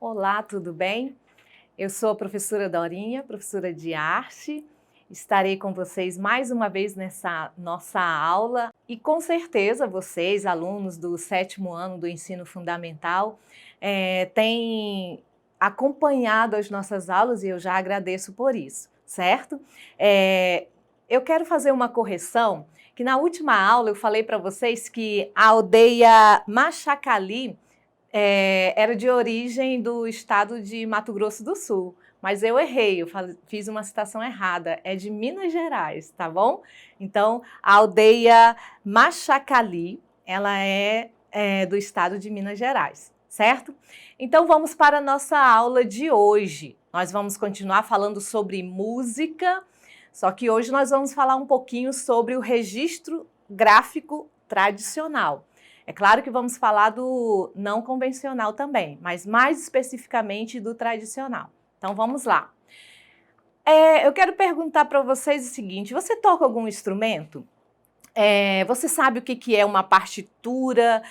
Olá, tudo bem? Eu sou a professora Dorinha, professora de arte. Estarei com vocês mais uma vez nessa nossa aula e com certeza vocês, alunos do 7º ano do ensino fundamental, têm acompanhado as nossas aulas e eu já agradeço por isso, certo? Eu quero fazer uma correção, que na última aula eu falei para vocês que a aldeia Machacali era de origem do estado de Mato Grosso do Sul, mas eu errei, fiz uma citação errada, é de Minas Gerais, tá bom? Então, a aldeia Machacali, ela é do estado de Minas Gerais, certo? Então, vamos para a nossa aula de hoje. Nós vamos continuar falando sobre música, só que hoje nós vamos falar um pouquinho sobre o registro gráfico tradicional. É claro que vamos falar do não convencional também, mas mais especificamente do tradicional. Então vamos lá. Eu quero perguntar para vocês o seguinte: você toca algum instrumento? Você sabe o que é uma partitura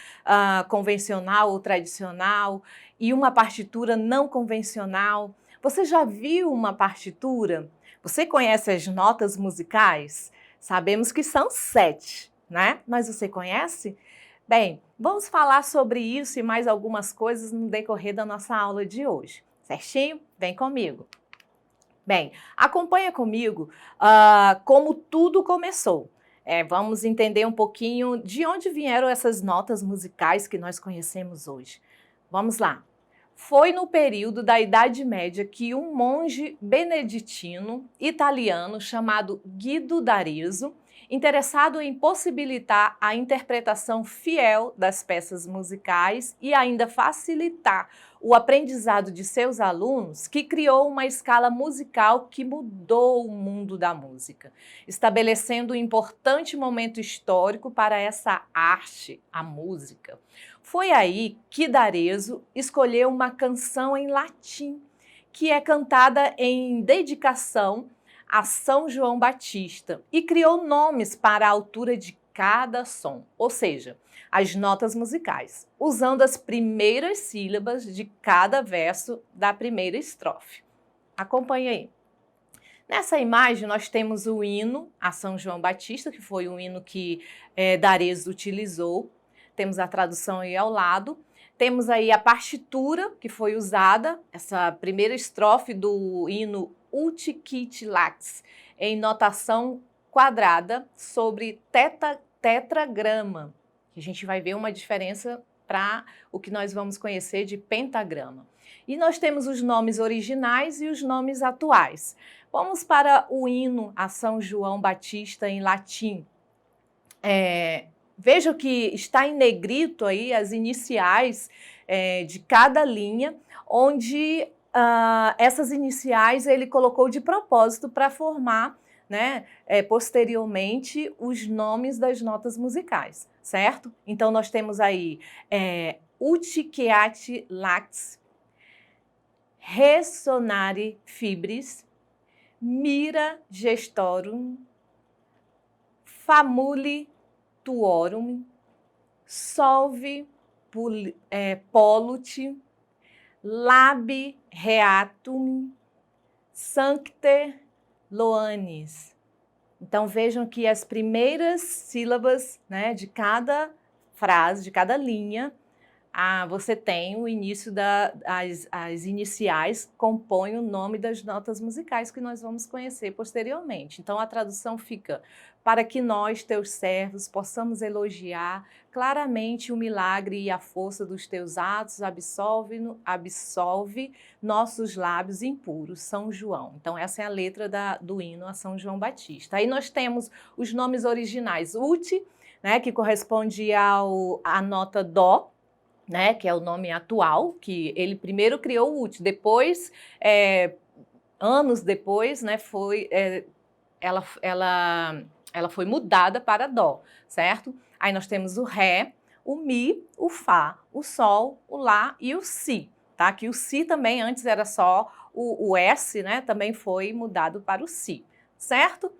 convencional ou tradicional e uma partitura não convencional? Você já viu uma partitura? Você conhece as notas musicais? Sabemos que são 7, né? Mas você conhece? Bem, vamos falar sobre isso e mais algumas coisas no decorrer da nossa aula de hoje, certinho? Vem comigo. Bem, acompanha comigo como tudo começou. Vamos entender um pouquinho de onde vieram essas notas musicais que nós conhecemos hoje. Vamos lá. Foi no período da Idade Média que um monge beneditino italiano chamado Guido d'Arezzo, interessado em possibilitar a interpretação fiel das peças musicais e ainda facilitar o aprendizado de seus alunos, que criou uma escala musical que mudou o mundo da música, estabelecendo um importante momento histórico para essa arte, a música. Foi aí que d'Arezzo escolheu uma canção em latim, que é cantada em dedicação a São João Batista, e criou nomes para a altura de cada som, ou seja, as notas musicais, usando as primeiras sílabas de cada verso da primeira estrofe. Acompanhe aí. Nessa imagem nós temos o hino a São João Batista, que foi um hino que d'Arezzo utilizou. Temos a tradução aí ao lado. Temos aí a partitura que foi usada, essa primeira estrofe do hino Ut Quid Lax, em notação quadrada sobre tetragrama, que a gente vai ver uma diferença para o que nós vamos conhecer de pentagrama. E nós temos os nomes originais e os nomes atuais. Vamos para o hino a São João Batista em latim. Veja que está em negrito aí as iniciais de cada linha, onde essas iniciais ele colocou de propósito para formar, né, posteriormente os nomes das notas musicais, certo? Então nós temos aí Ut Queat Lax, Resonare Fibris, Mira Gestorum, Famuli Tuorum, Solve Pollut, Labi Reatum, Sancte Loanis. Então vejam que as primeiras sílabas, né, de cada frase, de cada linha, você tem o início as iniciais compõem o nome das notas musicais que nós vamos conhecer posteriormente. Então a tradução fica: para que nós, teus servos, possamos elogiar claramente o milagre e a força dos teus atos, absolve nossos lábios impuros, São João. Então essa é a letra do hino a São João Batista. Aí nós temos os nomes originais: Ut, né, que corresponde à nota Dó, né, que é o nome atual, que ele primeiro criou o Ut, depois, anos depois, né, ela foi mudada para Dó, certo? Aí nós temos o Ré, o Mi, o Fá, o Sol, o Lá e o Si, tá? Que o Si também antes era só o S, né, também foi mudado para o Si, certo?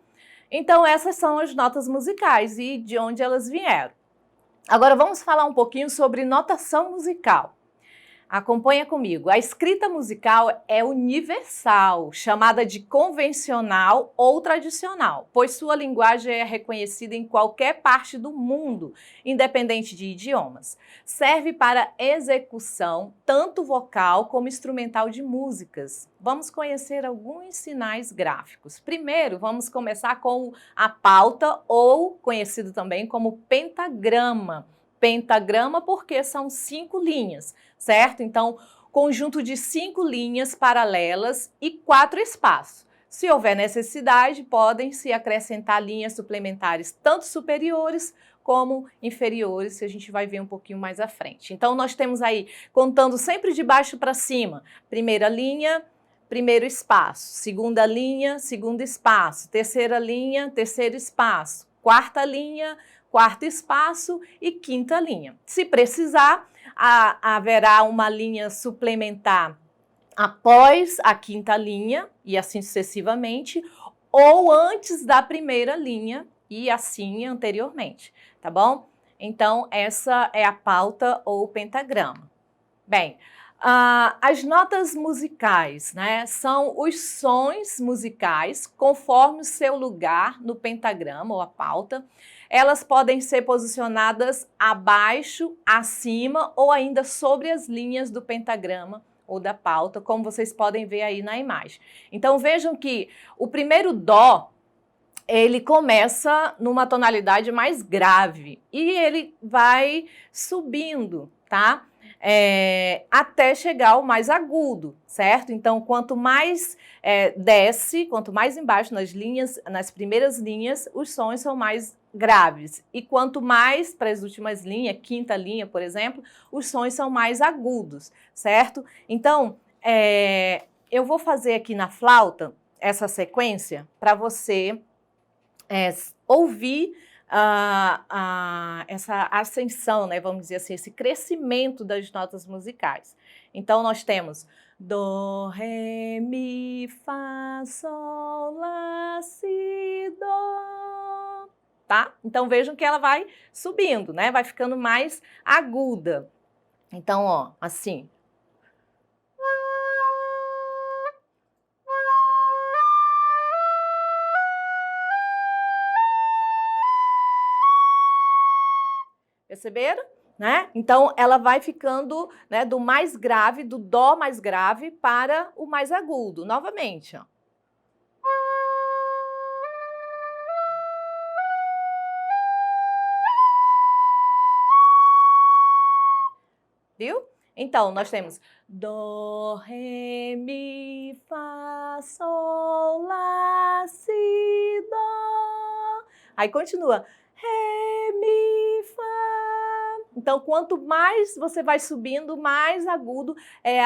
Então essas são as notas musicais e de onde elas vieram. Agora vamos falar um pouquinho sobre notação musical. Acompanha comigo. A escrita musical é universal, chamada de convencional ou tradicional, pois sua linguagem é reconhecida em qualquer parte do mundo, independente de idiomas. Serve para execução tanto vocal como instrumental de músicas. Vamos conhecer alguns sinais gráficos. Primeiro, vamos começar com a pauta, ou conhecido também como pentagrama. Pentagrama porque são 5 linhas, certo? Então, conjunto de 5 linhas paralelas e 4 espaços. Se houver necessidade, podem se acrescentar linhas suplementares, tanto superiores como inferiores, que a gente vai ver um pouquinho mais à frente. Então, nós temos aí, contando sempre de baixo para cima, primeira linha, primeiro espaço, segunda linha, segundo espaço, terceira linha, terceiro espaço, quarta linha, quarto espaço e quinta linha. Se precisar, haverá uma linha suplementar após a quinta linha e assim sucessivamente, ou antes da primeira linha e assim anteriormente, tá bom? Então, essa é a pauta ou pentagrama. Bem, as notas musicais, né, são os sons musicais conforme o seu lugar no pentagrama ou a pauta. Elas podem ser posicionadas abaixo, acima ou ainda sobre as linhas do pentagrama ou da pauta, como vocês podem ver aí na imagem. Então vejam que o primeiro dó, ele começa numa tonalidade mais grave e ele vai subindo, tá? Até chegar ao mais agudo, certo? Então, quanto mais desce, quanto mais embaixo nas linhas, nas primeiras linhas, os sons são mais graves. E quanto mais para as últimas linhas, quinta linha, por exemplo, os sons são mais agudos, certo? Então, eu vou fazer aqui na flauta essa sequência para você ouvir essa ascensão, né, vamos dizer assim, esse crescimento das notas musicais. Então, nós temos Dó, Ré, Mi, Fá, Sol, Lá, Si, Dó, tá? Então, vejam que ela vai subindo, né, vai ficando mais aguda. Então, ó, assim. Perceberam? Né? Então, ela vai ficando, né, do mais grave, do dó mais grave para o mais agudo. Novamente, ó. Viu? Então, nós temos Dó, Ré, Mi, Fá, Sol, Lá, Si, Dó. Aí continua. Ré, Mi, Fá. Então, quanto mais você vai subindo, mais agudo.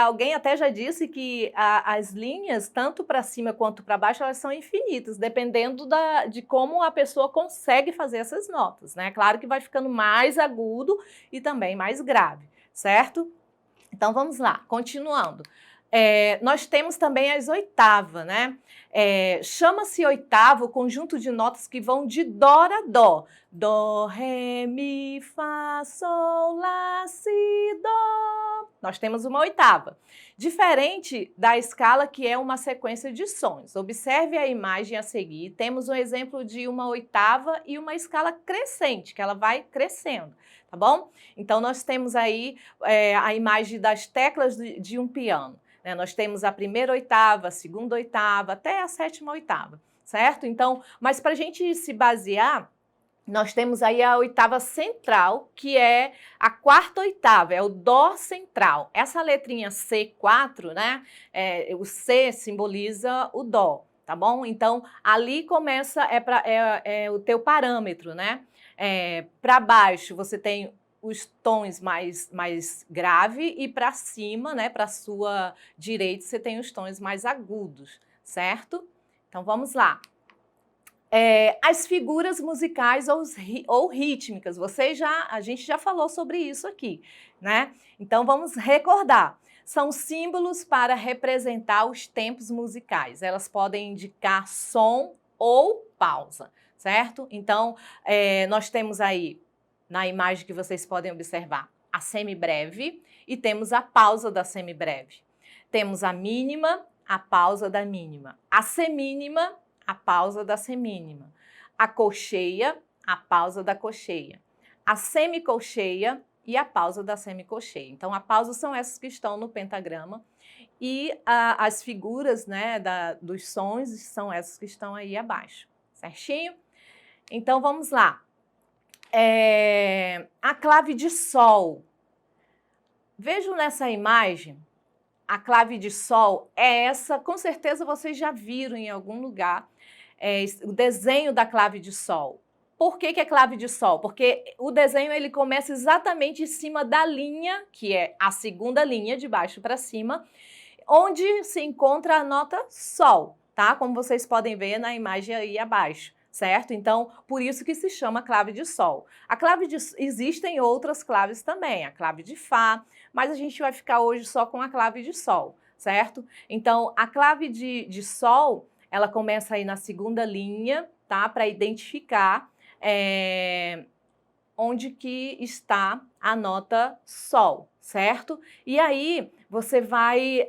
Alguém até já disse que as linhas, tanto para cima quanto para baixo, elas são infinitas, dependendo de como a pessoa consegue fazer essas notas, né? Claro que vai ficando mais agudo e também mais grave, certo? Então, vamos lá, continuando. Nós temos também as oitavas, né? Chama-se oitava o conjunto de notas que vão de dó a dó. Dó, Ré, Mi, Fá, Sol, Lá, Si, Dó. Nós temos uma oitava. Diferente da escala, que é uma sequência de sons. Observe a imagem a seguir. Temos um exemplo de uma oitava e uma escala crescente, que ela vai crescendo, tá bom? Então, nós temos aí a imagem das teclas de um piano. Nós temos a primeira oitava, a segunda oitava, até a sétima oitava, certo? Então, mas para a gente se basear, nós temos aí a oitava central, que é a quarta oitava, é o dó central. Essa letrinha C4, né? O C simboliza o dó, tá bom? Então, ali começa, é o teu parâmetro, né? Para baixo, você tem os tons mais grave e para cima, né, para a sua direita, você tem os tons mais agudos, certo? Então, vamos lá. As figuras musicais ou rítmicas, a gente já falou sobre isso aqui, né? Então, vamos recordar. São símbolos para representar os tempos musicais. Elas podem indicar som ou pausa, certo? Então, nós temos aí, na imagem que vocês podem observar, a semibreve e temos a pausa da semibreve. Temos a mínima, a pausa da mínima. A semínima, a pausa da semínima. A colcheia, a pausa da colcheia. A semicolcheia e a pausa da semicolcheia. Então, a pausa são essas que estão no pentagrama e as figuras, né, dos sons são essas que estão aí abaixo, certinho? Então, vamos lá. A clave de sol. Vejam nessa imagem, a clave de sol é essa, com certeza vocês já viram em algum lugar o desenho da clave de sol. Por que que é clave de sol? Porque o desenho ele começa exatamente em cima da linha, que é a segunda linha, de baixo para cima, onde se encontra a nota sol, tá? Como vocês podem ver na imagem aí abaixo, certo? Então, por isso que se chama clave de sol. Existem outras claves também, a clave de fá, mas a gente vai ficar hoje só com a clave de sol, certo? Então, a clave de sol, ela começa aí na segunda linha, tá? Para identificar onde que está a nota sol, certo? E aí você vai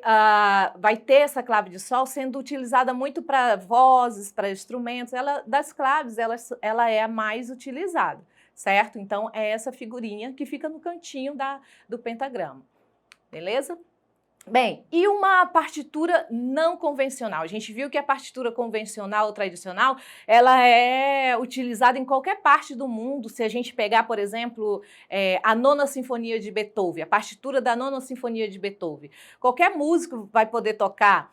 ter essa clave de sol sendo utilizada muito para vozes, para instrumentos. Das claves, ela é a mais utilizada, certo? Então, é essa figurinha que fica no cantinho do pentagrama, beleza? Bem, e uma partitura não convencional? A gente viu que a partitura convencional ou tradicional, ela é utilizada em qualquer parte do mundo. Se a gente pegar, por exemplo, a Nona Sinfonia de Beethoven, a partitura da Nona Sinfonia de Beethoven, qualquer músico vai poder tocar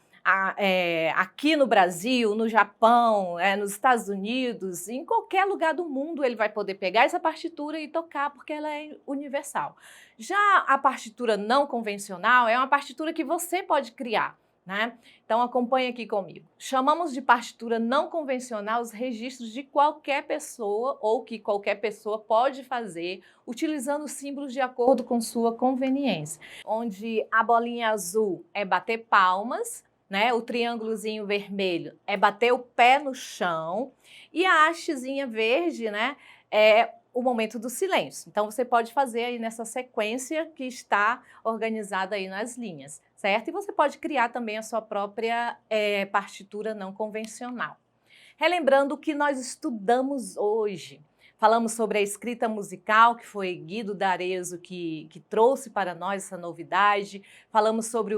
aqui no Brasil, no Japão, nos Estados Unidos, em qualquer lugar do mundo ele vai poder pegar essa partitura e tocar, porque ela é universal. Já a partitura não convencional é uma partitura que você pode criar, né? Então acompanhe aqui comigo. Chamamos de partitura não convencional os registros de qualquer pessoa ou que qualquer pessoa pode fazer utilizando símbolos de acordo com sua conveniência. Onde a bolinha azul é bater palmas, né? O triângulozinho vermelho é bater o pé no chão e a hastezinha verde, né, é o momento do silêncio. Então, você pode fazer aí nessa sequência que está organizada aí nas linhas, certo? E você pode criar também a sua própria partitura não convencional. Relembrando o que nós estudamos hoje. Falamos sobre a escrita musical, que foi Guido D'Arezzo que trouxe para nós essa novidade. Falamos sobre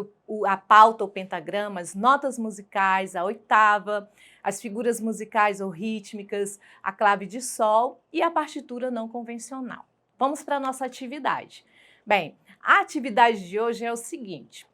a pauta, o pentagrama, as notas musicais, a oitava, as figuras musicais ou rítmicas, a clave de sol e a partitura não convencional. Vamos para a nossa atividade. Bem, a atividade de hoje é o seguinte.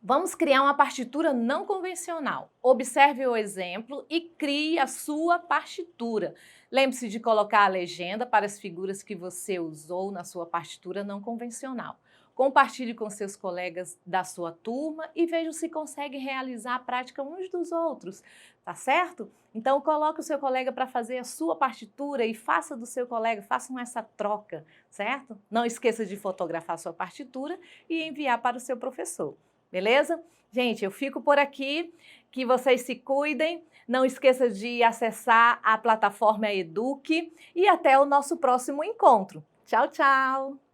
Vamos criar uma partitura não convencional. Observe o exemplo e crie a sua partitura. Lembre-se de colocar a legenda para as figuras que você usou na sua partitura não convencional. Compartilhe com seus colegas da sua turma e veja se consegue realizar a prática uns dos outros, tá certo? Então coloque o seu colega para fazer a sua partitura e faça do seu colega, façam essa troca, certo? Não esqueça de fotografar a sua partitura e enviar para o seu professor. Beleza? Gente, eu fico por aqui, que vocês se cuidem, não esqueça de acessar a plataforma Eduque e até o nosso próximo encontro. Tchau, tchau!